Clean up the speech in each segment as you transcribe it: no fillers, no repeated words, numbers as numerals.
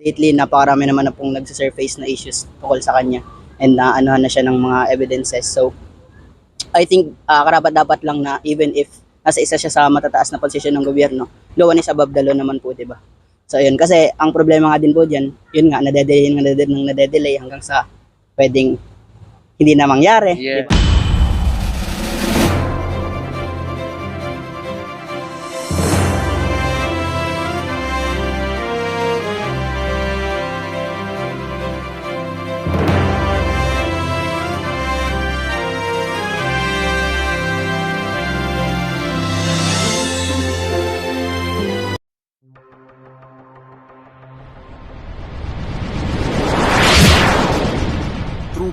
Lately, napakarami naman na pong nagsisurface na issues tungkol sa kanya and naanuhan na siya ng mga evidences. So, I think karapat-dapat lang na even if nasa isa siya sa matataas na posisyon ng gobyerno, no one is above the law naman po, di ba? So, yun. Kasi ang problema nga din po dyan, yun nga, nadedelay hanggang sa pwedeng hindi na mangyari. Yeah. Di ba?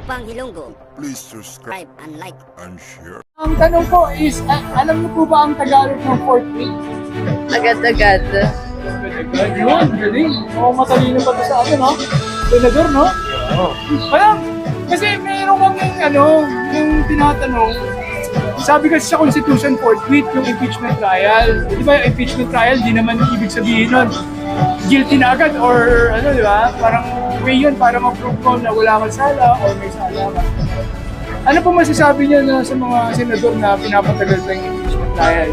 Pang Hilonggo. Please subscribe Subscribe and like. and share. Ang tanong ko is, alam niyo po ba ang Tagalog ng fourth week? Agad-agad. Yun, galing. Oo, matalino pa to sa ano, no? Senador, no? Oo. Alam, kasi meron kaming, yung tinatanong, sabi kasi sa Constitution fourth week, yung impeachment trial. Di ba yung impeachment trial, di naman ibig sabihin nun, guilty na agad or di ba? Parang way yun para ma-prove mo na wala kang sala or may sala ka. Ano po masasabi niyo na sa mga senador na pinapatagal pa yung impeachment trial?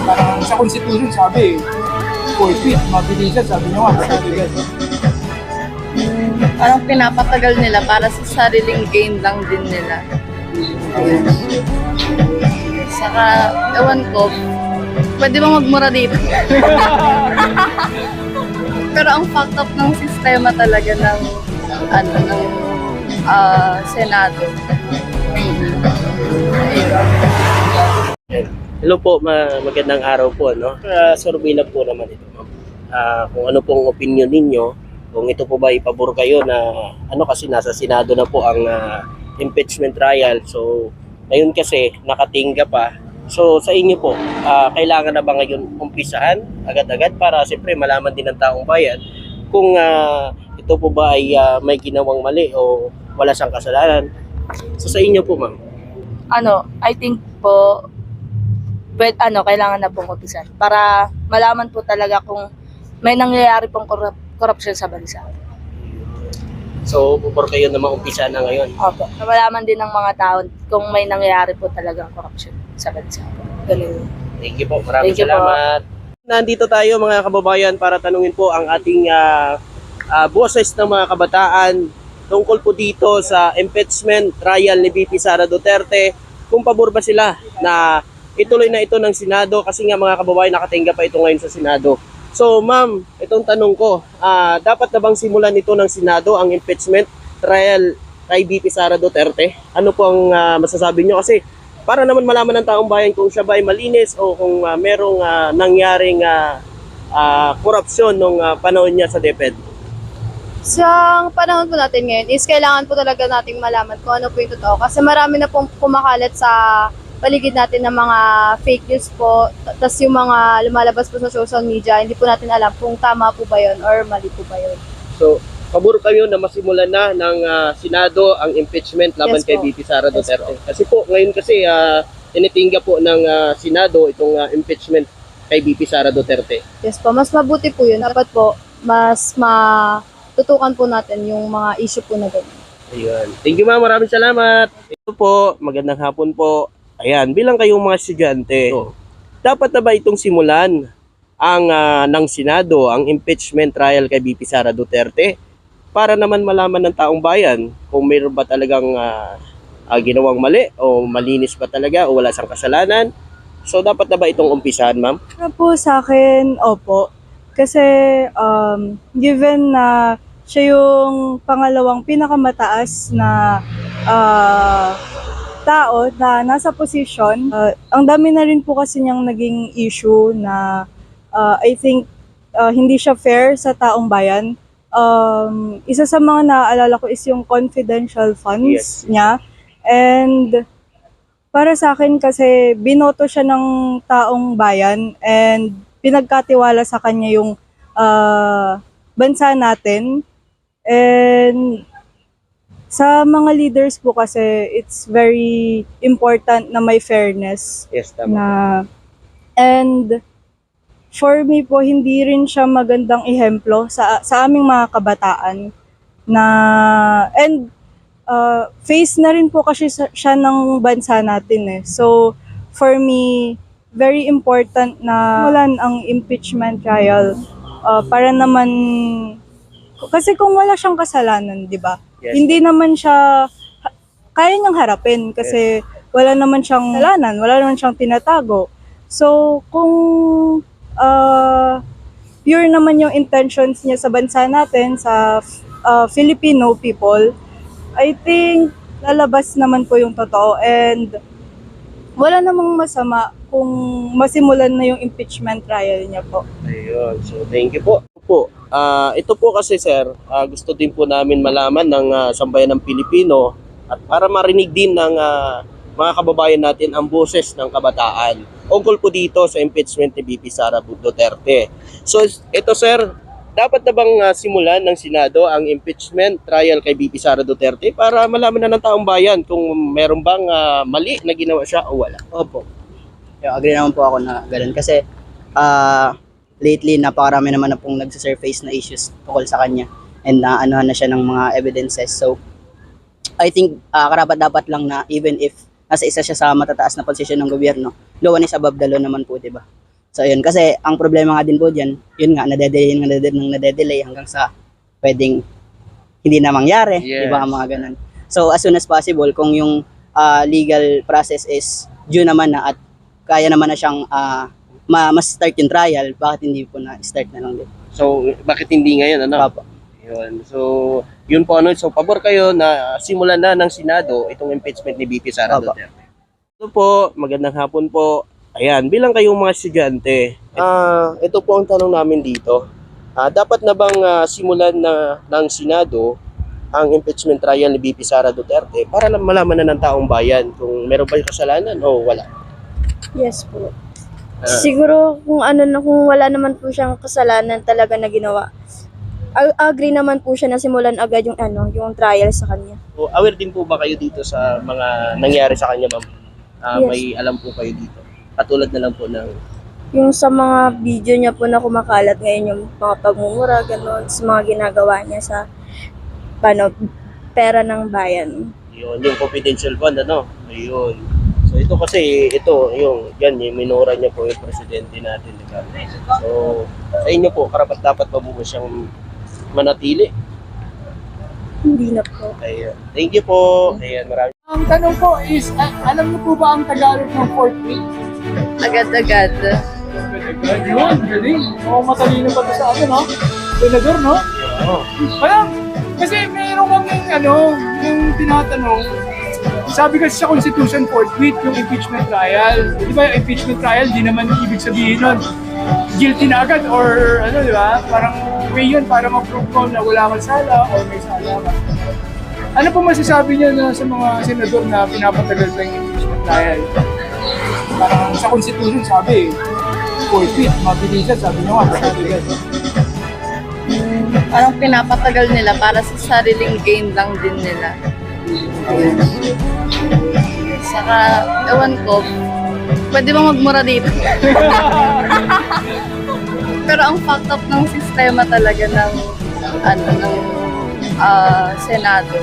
Parang sa Constitution sabi, 4 feet, mabilisan, sabi niyo nga, mabilisan. Parang pinapatagal nila para sa sariling gain lang din nila. Saka, ewan ko, pwede bang magmura dito? Pero ang fucked up ng sistema talaga ng Senado. Hello po, magandang araw po. No? Survey lang po naman ito. Kung ano pong opinion ninyo, kung ito po ba ipabor kayo na kasi nasa Senado na po ang impeachment trial. So, ngayon kasi nakatingga pa. So, sa inyo po, kailangan na ba ngayon umpisahan agad-agad para siyempre malaman din ng taong bayan kung ito po ba ay may ginawang mali o wala siyang kasalanan. So, sa inyo po, ma'am. I think po, kailangan na pong umpisan para malaman po talaga kung may nangyayari pong corruption sa bansa. So, pupor kayo na maumpisa na ngayon. Opo. Na malaman din ng mga tao kung may nangyayari po talagang corruption sa bansa. Ganun. Thank you po. Maraming Thank you salamat. Nandito tayo mga kababayan para tanungin po ang ating boses ng mga kabataan tungkol po dito sa impeachment trial ni VP Sara Duterte. Kung pabor ba sila na ituloy na ito ng Senado kasi nga mga kababayan nakatingga pa ito ngayon sa Senado. So ma'am, itong tanong ko, dapat na bang simulan ito ng Senado ang impeachment trial kay VP Sara Duterte? Ano po ang masasabi nyo? Kasi para naman malaman ng taong bayan kung siya ba ay malinis o kung merong nangyaring korupsyon nung panahon niya sa DepEd. Sa panahon po natin ngayon is kailangan po talaga nating malaman kung ano po yung totoo. Kasi marami na pong kumakalat sa paligid natin ng mga fake news po. Tapos yung mga lumalabas po sa social media, hindi po natin alam kung tama po ba yun or mali po ba yun. So, pabor kayo na masimulan na ng Senado ang impeachment laban Yes kay po. VP Sara Yes Duterte. po. Kasi po, ngayon kasi tinitingga po ng Senado itong impeachment kay VP Sara Duterte. Yes po, mas mabuti po yun. Dapat po, mas matutukan po natin yung mga issue po na ganyan. Ayun. Thank you ma'am, maraming salamat. Ito po, magandang hapon po. Ayan, bilang kayong mga estudyante, dapat na ba itong simulan ang ng Senado, ang impeachment trial kay VP Sara Duterte para naman malaman ng taong bayan kung mayroon ba talagang ginawang mali o malinis ba talaga o wala siyang kasalanan. So dapat na ba itong umpisahan, ma'am? Po sa akin, opo. Kasi given na siya yung pangalawang pinakamataas na tao na nasa posisyon, ang dami na rin po kasi niyang naging issue na I think hindi siya fair sa taong bayan. Isa sa mga naaalala ko is yung confidential funds niya. And para sa akin kasi binoto siya ng taong bayan and pinagkatiwala sa kanya yung bansa natin. And sa mga leaders po kasi it's very important na may fairness Yes, tama. na and for me po, hindi rin siya magandang ehemplo sa aming mga kabataan na, and face na rin po kasi siya ng bansa natin eh. So, for me, very important na mulan ang impeachment trial para naman, kasi kung wala siyang kasalanan, di ba? Yes. Hindi naman siya, kaya niyang harapin kasi wala naman siyang kasalanan, wala naman siyang tinatago. So, kung pure naman yung intentions niya sa bansa natin, sa Filipino people, I think lalabas naman po yung totoo and wala namang masama kung masimulan na yung impeachment trial niya po. Ayun. So, thank you po. Ito po kasi sir, gusto din po namin malaman ng sambayan ng Pilipino at para marinig din ng mga kababayan natin ang boses ng kabataan ungkol po dito sa impeachment ni VP Sara Duterte. So, ito sir, dapat na bang simulan ng Senado ang impeachment trial kay VP Sara Duterte para malaman na ng taong bayan kung meron bang mali na ginawa siya o wala? Opo. Agree naman po ako na ganun kasi lately napakarami naman na pong nagsisurface na issues tungkol sa kanya and naanuhan na siya ng mga evidences. So I think karapat-dapat lang na even if nasa isa siya sa matataas na posisyon ng gobyerno, no one is above the law naman po, diba? So yun, kasi ang problema nga din po dyan, yun nga, nadedelay hanggang sa pwedeng hindi na mangyari, Yes. diba, mga ganun. So as soon as possible, kung yung legal process is due naman na at kaya naman na siyang mas-start yung trial, bakit hindi po na-start na lang din? So, bakit hindi ngayon? Ano? Papa. Yun. So, yun po ano. So, pabor kayo na simulan na ng Senado itong impeachment ni VP Sara Opo. Duterte. Ito po, magandang hapon po. Ayan, bilang kayong mga estudyante, ito po ang tanong namin dito. Dapat na bang simulan na ng Senado ang impeachment trial ni VP Sara Duterte para lang malaman na ng taong bayan kung meron ba yung kasalanan o wala? Yes po. Siguro kung kung wala naman po siyang kasalanan talaga na ginawa. Agree naman po siya na simulan agad yung trial sa kanya. So, aware din po ba kayo dito sa mga nangyari sa kanya, ma'am? Yes. May alam po kayo dito. Katulad na lang po ng Yung sa mga video niya po na kumakalat ngayon, yung mga pagmumura, gano'n, sa mga ginagawa niya sa pera ng bayan. yung confidential fund, ano? Ayun. So ito kasi, yung minura niya po yung presidente natin, di ba? So, sa inyo po, karapat-dapat pa po siyang manatili. Hindi na po. Ayun. Thank you po. Ayan, maraming. Ang tanong ko is, alam niyo po ba ang Tagalog ng fourth week? Agad-agad. Yun, galing. Matalino pa to sa no? Senador, no? Parang, kasi meron kaming yung tinatanong, sabi kasi sa Constitution forthwith yung impeachment trial. Di ba yung impeachment trial, di naman ibig sabihin nun, guilty na agad or di ba? Parang way yun para ma-prove ko na wala kang sala or may sala ka. Ano po masasabi niya na sa mga senador na pinapatagal pa yung impeachment trial? Parang sa Constitution sabi, forthwith, mabilisan, sabi niyo nga, mabilisan. Parang pinapatagal nila para sa sariling gain lang din nila. Saka, ewan ko, pwede ba magmura dito? Pero ang fucked up ng sistema talaga ng Senado.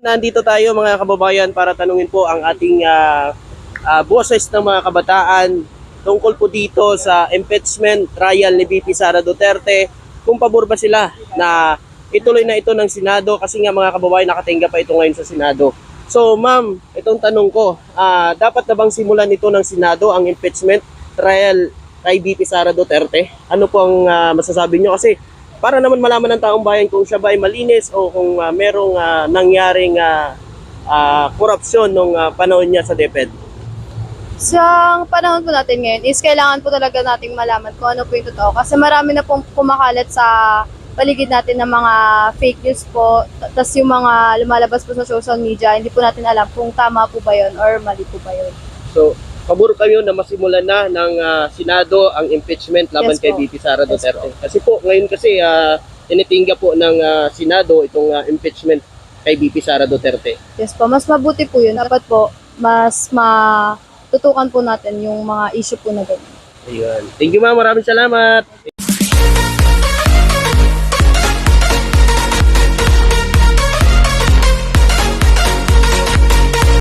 Nandito tayo mga kababayan para tanungin po ang ating boses ng mga kabataan tungkol po dito sa impeachment trial ni VP Sara Duterte, kung pabor ba sila na ituloy na ito ng Senado kasi nga mga kababayan nakatingga pa ito ngayon sa Senado. So ma'am, itong tanong ko, dapat na bang simulan ito ng Senado ang impeachment trial kay VP Sara Duterte? Ano po ang masasabi nyo? Kasi para naman malaman ng taong bayan kung siya ba ay malinis o kung merong nangyaring korupsyon nung panahon niya sa DepEd. Sa panahon po natin ngayon is kailangan po talaga nating malaman kung ano po yung totoo. Kasi marami na pong kumakalat sa paligid natin ng mga fake news po. Tapos yung mga lumalabas po sa social media, hindi po natin alam kung tama po ba yun or mali po ba yun. So, pabor kayo na masimulan na ng Senado ang impeachment laban Yes kay po. VP Sara Yes Duterte. po. Kasi po, ngayon kasi tinitingga po ng Senado itong impeachment kay VP Sara Duterte. Yes po, mas mabuti po yun. Dapat po, mas tutukan po natin yung mga issue po na ganyan. Ayun. Thank you ma'am, maraming salamat.